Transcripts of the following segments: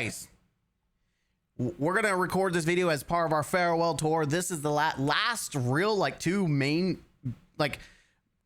anyways, we're gonna record this video as part of our farewell tour. This is the last real like two main like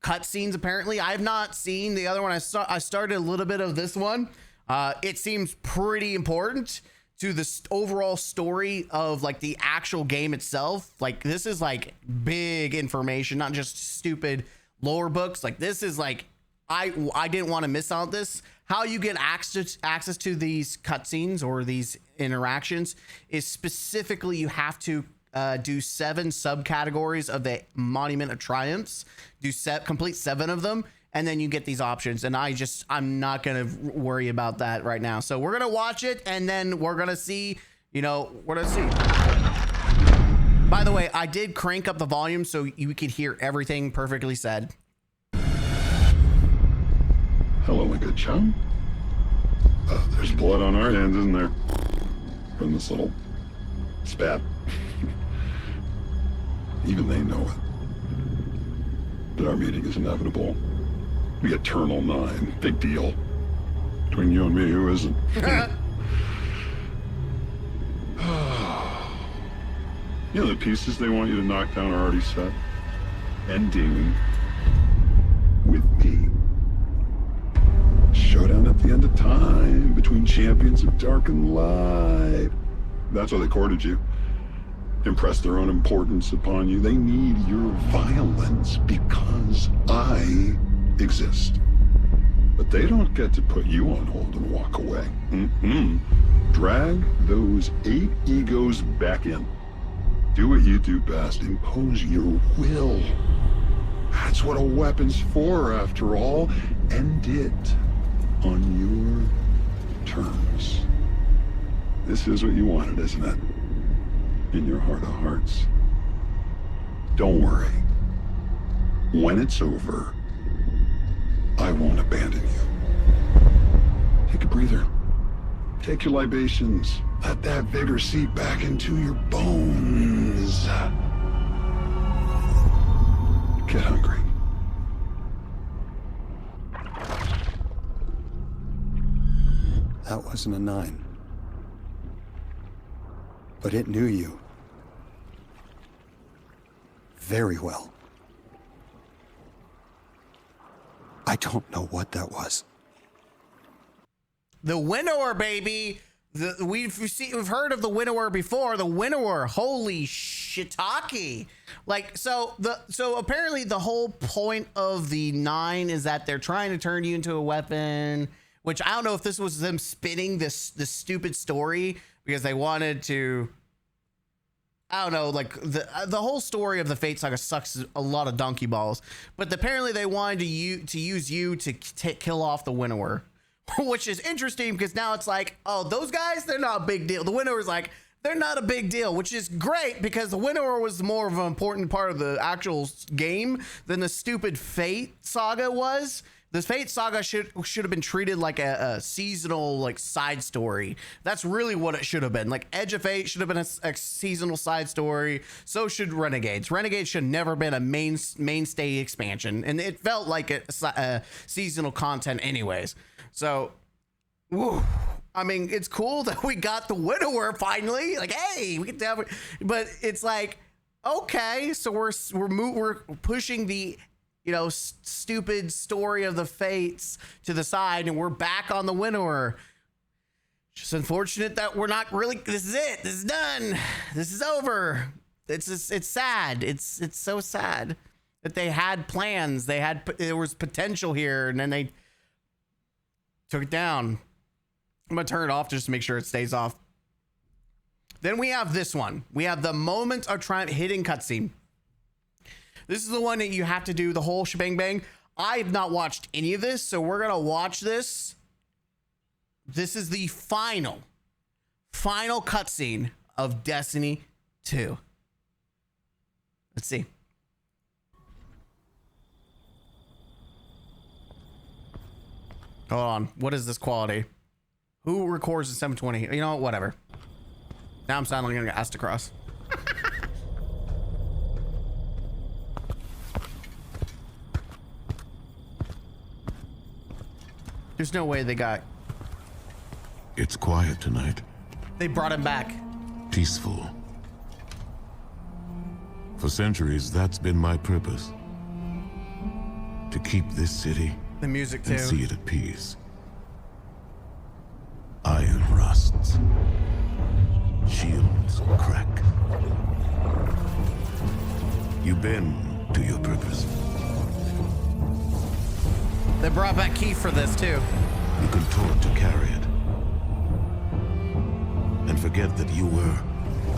cutscenes. Apparently, I've not seen the other one. I started a little bit of this one. It seems pretty important to the overall story of like the actual game itself. Like this is like big information, not just stupid lore books. Like this is like I didn't want to miss out this. How you get access to these cutscenes or these interactions is specifically you have to do 7 subcategories of the Monument of Triumphs. Complete 7 of them, and then you get these options. And I'm not gonna worry about that right now. So we're gonna watch it, and then we're gonna see. We're gonna see. By the way, I did crank up the volume so you could hear everything perfectly said. Hello, my good chum. There's blood on our hands, isn't there? From this little spat. Even they know it. That our meeting is inevitable. The Eternal 9. Big deal. Between you and me, who isn't? You know, the pieces they want you to knock down are already set. Ending with me. Showdown at the end of time between champions of dark and light. That's why they courted you. Impress their own importance upon you. They need your violence because I exist. But they don't get to put you on hold and walk away. Drag those 8 egos back in. Do what you do best. Impose your will. That's what a weapon's for, after all. End it on your terms. This is what you wanted, isn't it? In your heart of hearts. Don't worry. When it's over, I won't abandon you. Take a breather. Take your libations. Let that vigor seep back into your bones. Get hungry. That wasn't a 9. But it knew you. Very well. I don't know what that was. The Winnower, baby. We've heard of the Winnower before. The Winnower, holy shiitake! Like so apparently the whole point of the 9 is that they're trying to turn you into a weapon. Which I don't know if this was them spinning this stupid story because they wanted to. I don't know, like the whole story of the Fate Saga sucks a lot of donkey balls. But apparently they wanted to use you to kill off the Winnower. Which is interesting because now it's like, oh, those guys, they're not a big deal. The Winnower's like, they're not a big deal, which is great because the Winnower was more of an important part of the actual game than the stupid Fate Saga was. The Fate Saga should have been treated like a seasonal like side story. That's really what it should have been. Like Edge of Fate should have been a seasonal side story. So should Renegades. Renegades should never been a mainstay expansion, and it felt like a seasonal content anyways. So, I mean, it's cool that we got the Winnower finally. Like, hey, we can tell. But it's like, okay, so we're pushing the stupid story of the Fates to the side, and we're back on the Winnower. Just unfortunate that we're not really. This is it. This is done. This is over. It's sad. It's so sad that they had plans. There was potential here, and then they took it down. I'm gonna turn it off just to make sure it stays off. Then we have this one. We have the Moment of Triumph hidden cutscene. This is the one that you have to do the whole shebang bang. I have not watched any of this, so we're gonna watch this. This is the final cutscene of Destiny 2. Let's see. Hold on. What is this quality? Who records in 720? You know what? Whatever. Now I'm sounding like asked across. There's no way they got It's quiet tonight. They brought him back. Peaceful. For centuries, that's been my purpose. To keep this city The music too. and see it at peace. Iron rusts. Shields crack. You bend to your purpose. They brought back Keith for this too. You contort to carry it. And forget that you were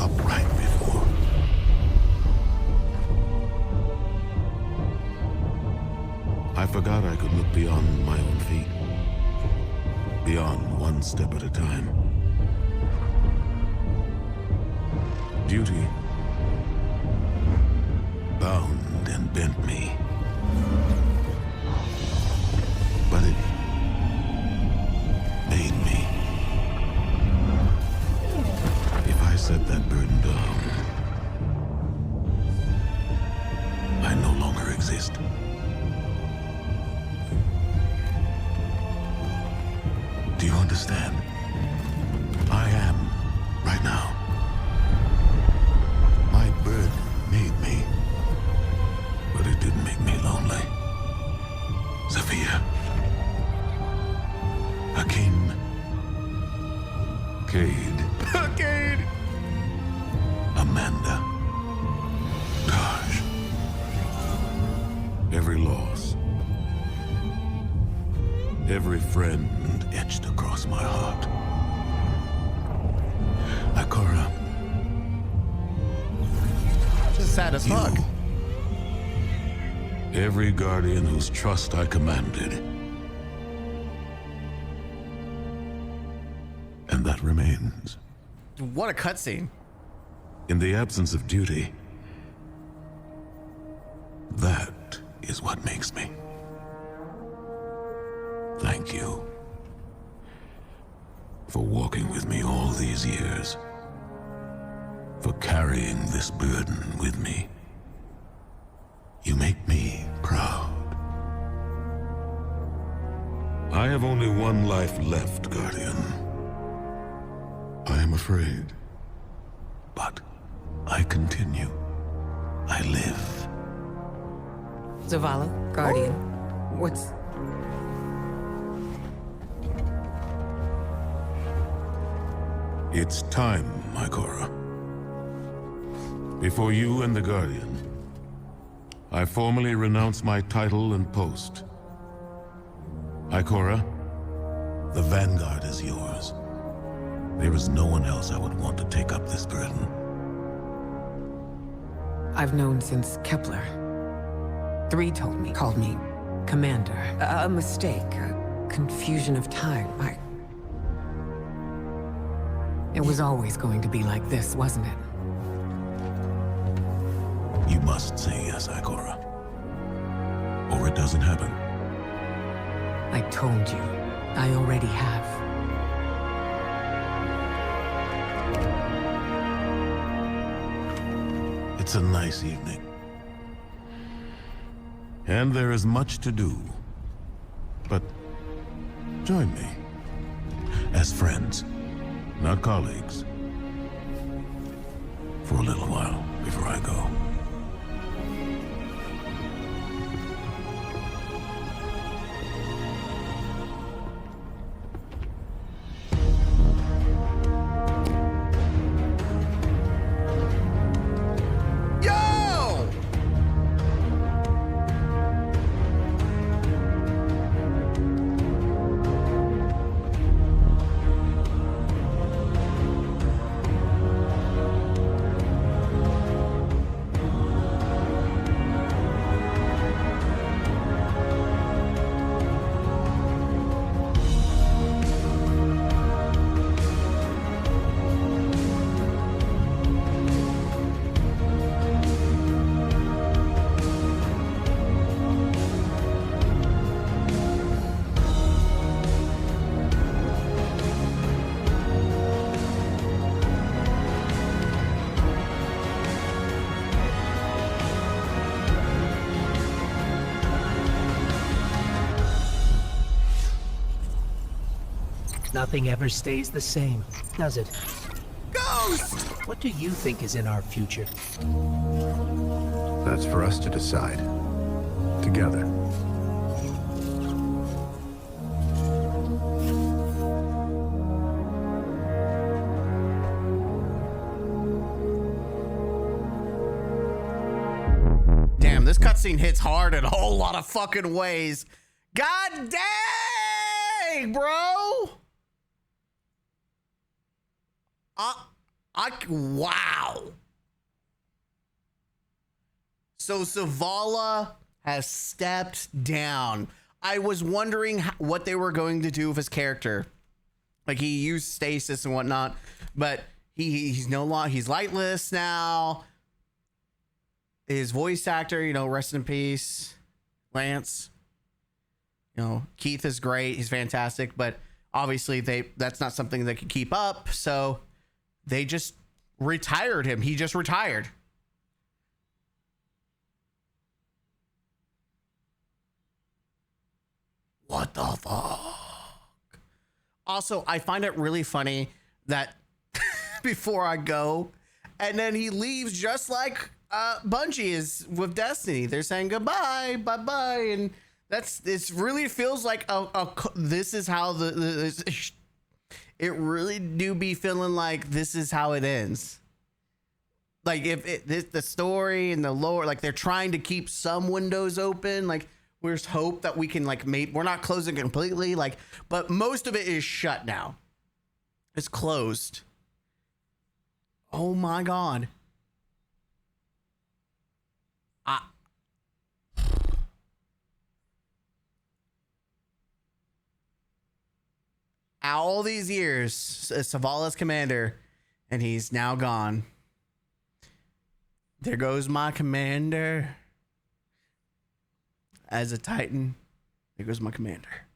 upright before. I forgot I could look beyond my own feet. Beyond one step at a time. Duty bound and bent me. But it made me. If I set that burden down, I no longer exist. Do you understand? I am, right now. My burden made me, but it didn't make me lonely. Sophia. Hakim. Cade. Cade. Amanda. Taj. Every loss. Every friend etched across my heart. Ikora. Just sad as fuck. You. Every guardian whose trust I commanded. And that remains. What a cutscene. In the absence of duty, that is what makes me. Thank you for walking with me all these years, for carrying this burden with me. You make me proud. I have only one life left, Guardian. I am afraid, but I continue. I live. Zavala, Guardian. What's... It's time, Ikora. Before you and the Guardian, I formally renounce my title and post. Ikora, the Vanguard is yours. There is no one else I would want to take up this burden. I've known since Kepler. 3 called me Commander. A mistake, a confusion of time. It was always going to be like this, wasn't it? You must say yes, Ikora. Or it doesn't happen. I told you, I already have. It's a nice evening. And there is much to do. But join me. As friends, not colleagues. For a little while before I go. Yo! Nothing ever stays the same, does it? Ghost! What do you think is in our future? That's for us to decide. Together. Damn, this cutscene hits hard in a whole lot of fucking ways. God dang, bro! Wow. So Zavala has stepped down. I was wondering what they were going to do with his character. Like, he used stasis and whatnot, but he's no longer, he's lightless now. His voice actor, you know, rest in peace, Lance. You know, Keith is great. He's fantastic, but obviously that's not something they could keep up. So they just retired him. He just retired. What the fuck? Also, I find it really funny that before I go, and then he leaves just like Bungie is with Destiny. They're saying goodbye, bye-bye, and it really feels like this is how it really do be feeling like this is how it ends. Like, if the story and the lore, like, they're trying to keep some windows open, like, there's hope that we can, like, we're not closing completely, like, but most of it is shut now. It's closed. Oh my God. All these years, Zavala's commander, and he's now gone. There goes my commander. As a Titan, there goes my commander.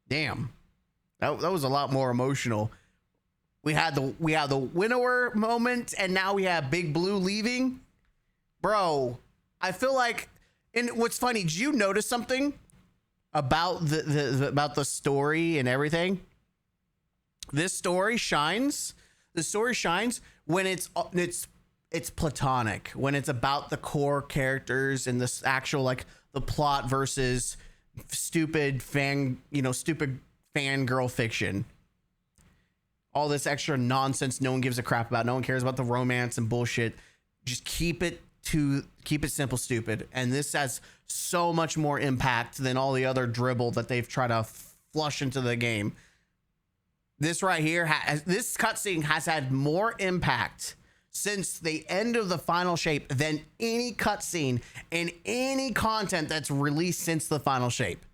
Damn, that was a lot more emotional. We had the Winnower moment, and now we have Big Blue leaving. Bro, I feel like, and what's funny, did you notice something about the story and everything? This story shines. The story shines when it's platonic, when it's about the core characters and this actual, like, the plot versus stupid fangirl fiction. All this extra nonsense no one gives a crap about. No one cares about the romance and bullshit. Just keep it simple, stupid. And this has so much more impact than all the other dribble that they've tried to flush into the game. This right here, this cutscene has had more impact since the end of the final shape than any cutscene and any content that's released since the final shape.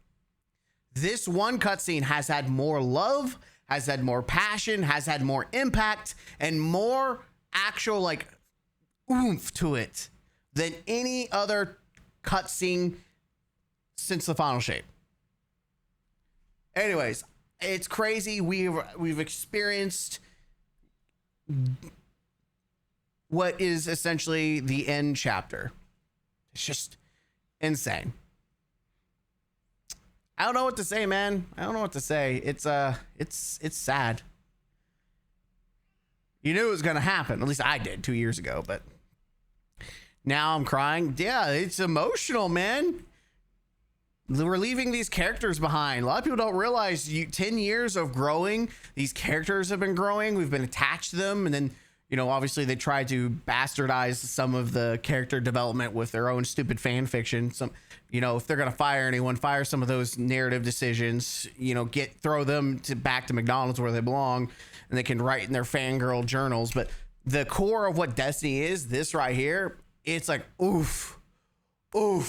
This one cutscene has had more love, has had more passion, has had more impact, and more actual, like, oomph to it than any other cutscene since the final shape. Anyways, it's crazy. We've experienced what is essentially the end chapter. It's just insane. I don't know what to say, man. I don't know what to say. It's sad. You knew it was gonna happen. At least I did 2 years ago, but now I'm crying. Yeah, it's emotional, man. We're leaving these characters behind. A lot of people don't realize 10 years of growing, these characters have been growing. We've been attached to them, and then, you know, obviously they try to bastardize some of the character development with their own stupid fan fiction. Some, you know, if they're gonna fire anyone, fire some of those narrative decisions. You know, throw them back to McDonald's where they belong, and they can write in their fangirl journals. But the core of what Destiny is, this right here, it's like oof. I'm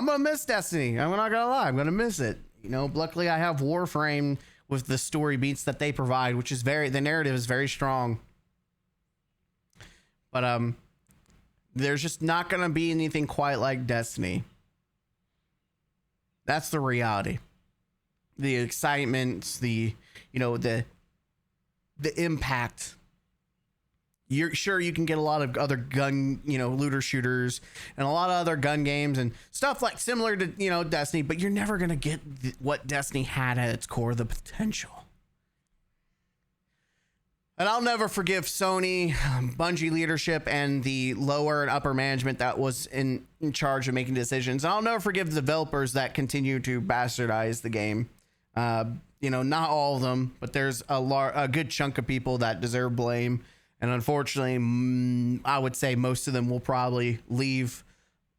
gonna miss Destiny. I'm not gonna lie, I'm gonna miss it. You know, luckily I have Warframe with the story beats that they provide, which is the narrative is very strong. But there's just not gonna be anything quite like Destiny. That's the reality. The excitement, the impact. You're sure you can get a lot of other gun, looter shooters and a lot of other gun games and stuff like similar to, Destiny, but you're never going to get what Destiny had at its core, the potential. And I'll never forgive Sony, Bungie leadership, and the lower and upper management that was in charge of making decisions. And I'll never forgive the developers that continue to bastardize the game. Not all of them, but there's a good chunk of people that deserve blame. And unfortunately, I would say most of them will probably leave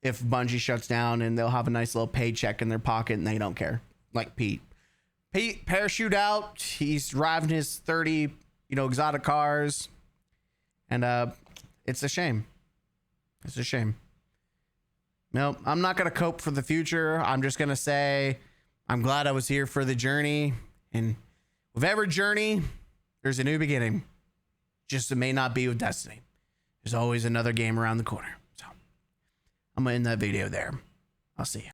if Bungie shuts down, and they'll have a nice little paycheck in their pocket and they don't care. Like Pete. Pete parachute out. He's driving his 30 exotic cars, and it's a shame. It's a shame. No, I'm not gonna cope for the future. I'm just gonna say I'm glad I was here for the journey, and with every journey there's a new beginning. Just it may not be with Destiny. There's always another game around the corner. So I'm gonna end that video there. I'll see you.